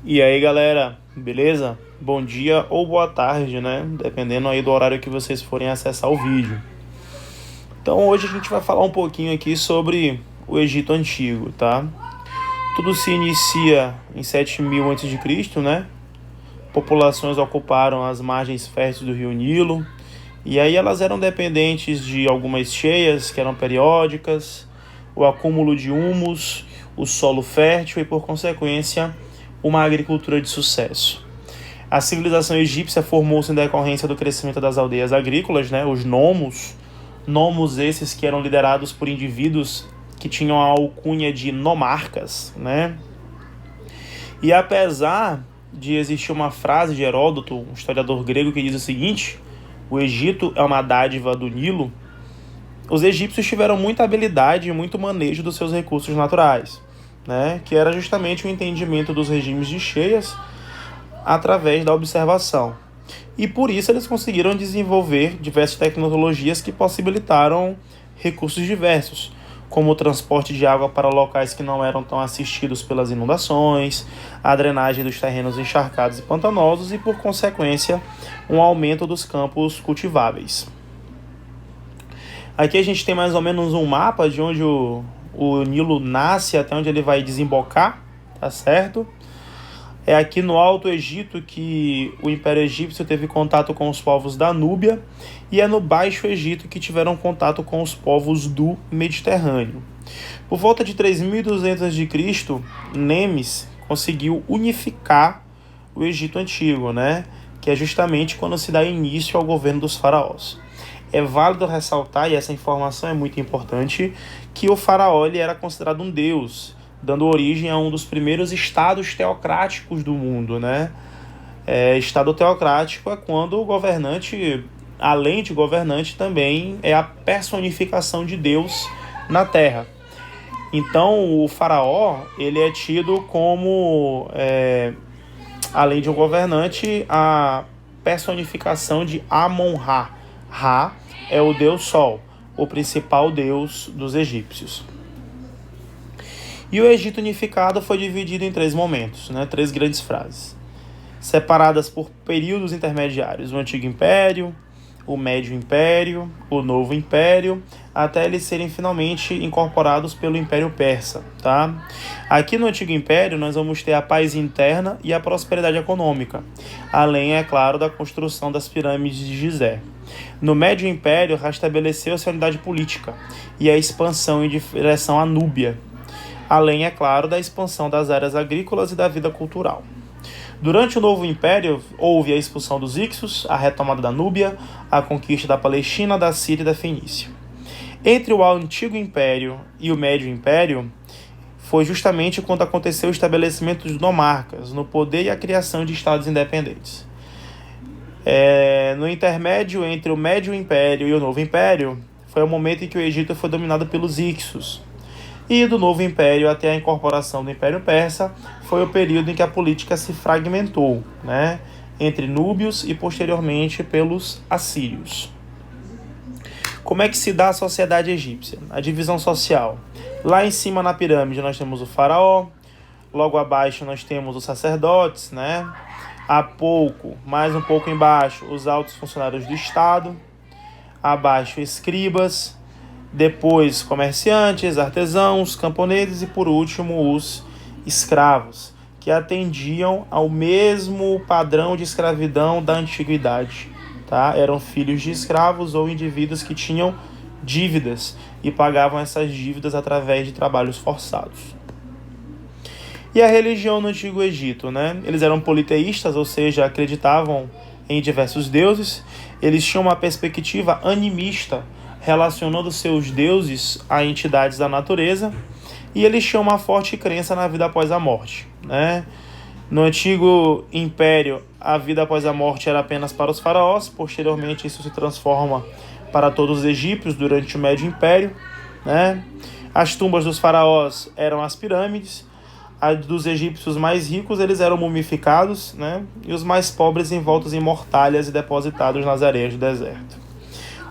E aí, galera, beleza? Bom dia ou boa tarde, né? Dependendo aí do horário que vocês forem acessar o vídeo. Então, hoje a gente vai falar um pouquinho aqui sobre o Egito Antigo, tá? Tudo se inicia em 7000 a.C., né? Populações ocuparam as margens férteis do rio Nilo, e aí elas eram dependentes de algumas cheias que eram periódicas, o acúmulo de humus, o solo fértil e, por consequência, uma agricultura de sucesso. A civilização egípcia formou-se em decorrência do crescimento das aldeias agrícolas, né, os nomos esses que eram liderados por indivíduos que tinham a alcunha de nomarcas, né? E apesar de existir uma frase de Heródoto, um historiador grego, que diz o seguinte: o Egito é uma dádiva do Nilo. Os egípcios tiveram muita habilidade e muito manejo dos seus recursos naturais, né? Que era justamente o entendimento dos regimes de cheias através da observação. E por isso eles conseguiram desenvolver diversas tecnologias que possibilitaram recursos diversos, como o transporte de água para locais que não eram tão assistidos pelas inundações, a drenagem dos terrenos encharcados e pantanosos e, por consequência, um aumento dos campos cultiváveis. Aqui a gente tem mais ou menos um mapa de onde o Nilo nasce até onde ele vai desembocar, tá certo? É aqui no Alto Egito que o Império Egípcio teve contato com os povos da Núbia, e é no Baixo Egito que tiveram contato com os povos do Mediterrâneo. Por volta de 3200 a.C., Nemes conseguiu unificar o Egito Antigo, né? Que é justamente quando se dá início ao governo dos faraós. É válido ressaltar, e essa informação é muito importante, que o faraó ele era considerado um deus, dando origem a um dos primeiros estados teocráticos do mundo, né? Estado teocrático é quando o governante, além de governante, também é a personificação de Deus na Terra. Então, o faraó, ele é tido como, além de um governante, a personificação de Amon-Ra. Ra é o deus Sol, o principal deus dos egípcios. E o Egito unificado foi dividido em três momentos, né? Três grandes fases, separadas por períodos intermediários: o Antigo Império, o Médio Império, o Novo Império, até eles serem finalmente incorporados pelo Império Persa, tá? Aqui no Antigo Império nós vamos ter a paz interna e a prosperidade econômica, além, é claro, da construção das pirâmides de Gizé. No Médio Império restabeleceu-se a unidade política e a expansão em direção à Núbia, além, é claro, da expansão das áreas agrícolas e da vida cultural. Durante o Novo Império, houve a expulsão dos Ixos, a retomada da Núbia, a conquista da Palestina, da Síria e da Fenícia. Entre o Antigo Império e o Médio Império, foi justamente quando aconteceu o estabelecimento dos nomarcas, no poder e a criação de estados independentes. No intermédio entre o Médio Império e o Novo Império, foi o momento em que o Egito foi dominado pelos Ixos. E do Novo Império até a incorporação do Império Persa foi o período em que a política se fragmentou, né, entre núbios e posteriormente pelos assírios. Como é que se dá a sociedade egípcia? A divisão social. Lá em cima na pirâmide nós temos o faraó, logo abaixo nós temos os sacerdotes, né? Mais um pouco embaixo, os altos funcionários do Estado, abaixo escribas, depois comerciantes, artesãos, camponeses e, por último, os escravos, que atendiam ao mesmo padrão de escravidão da antiguidade, tá? Eram filhos de escravos ou indivíduos que tinham dívidas e pagavam essas dívidas através de trabalhos forçados. E a religião no Antigo Egito, né? Eles eram politeístas, ou seja, acreditavam em diversos deuses. Eles tinham uma perspectiva animista, relacionando seus deuses a entidades da natureza, e eles tinham uma forte crença na vida após a morte, né? No Antigo Império, a vida após a morte era apenas para os faraós. Posteriormente, isso se transforma para todos os egípcios durante o Médio Império, né? As tumbas dos faraós eram as pirâmides. A dos egípcios mais ricos, eles eram mumificados, né? E os mais pobres envoltos em mortalhas e depositados nas areias do deserto.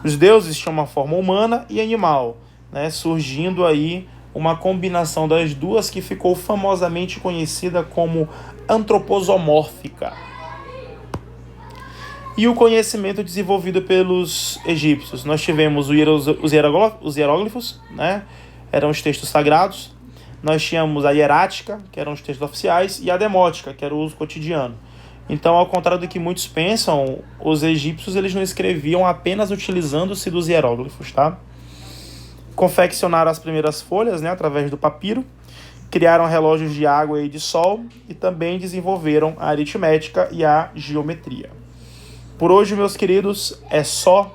Os deuses tinham uma forma humana e animal, né? Surgindo aí uma combinação das duas que ficou famosamente conhecida como antroposomórfica. E o conhecimento desenvolvido pelos egípcios. Nós tivemos os hieróglifos, né? Eram os textos sagrados. Nós tínhamos a hierática, que eram os textos oficiais, e a demótica, que era o uso cotidiano. Então, ao contrário do que muitos pensam, os egípcios eles não escreviam apenas utilizando-se dos hieróglifos, tá? Confeccionaram as primeiras folhas, né, através do papiro, criaram relógios de água e de sol e também desenvolveram a aritmética e a geometria. Por hoje, meus queridos, é só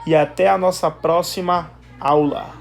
e até a nossa próxima aula.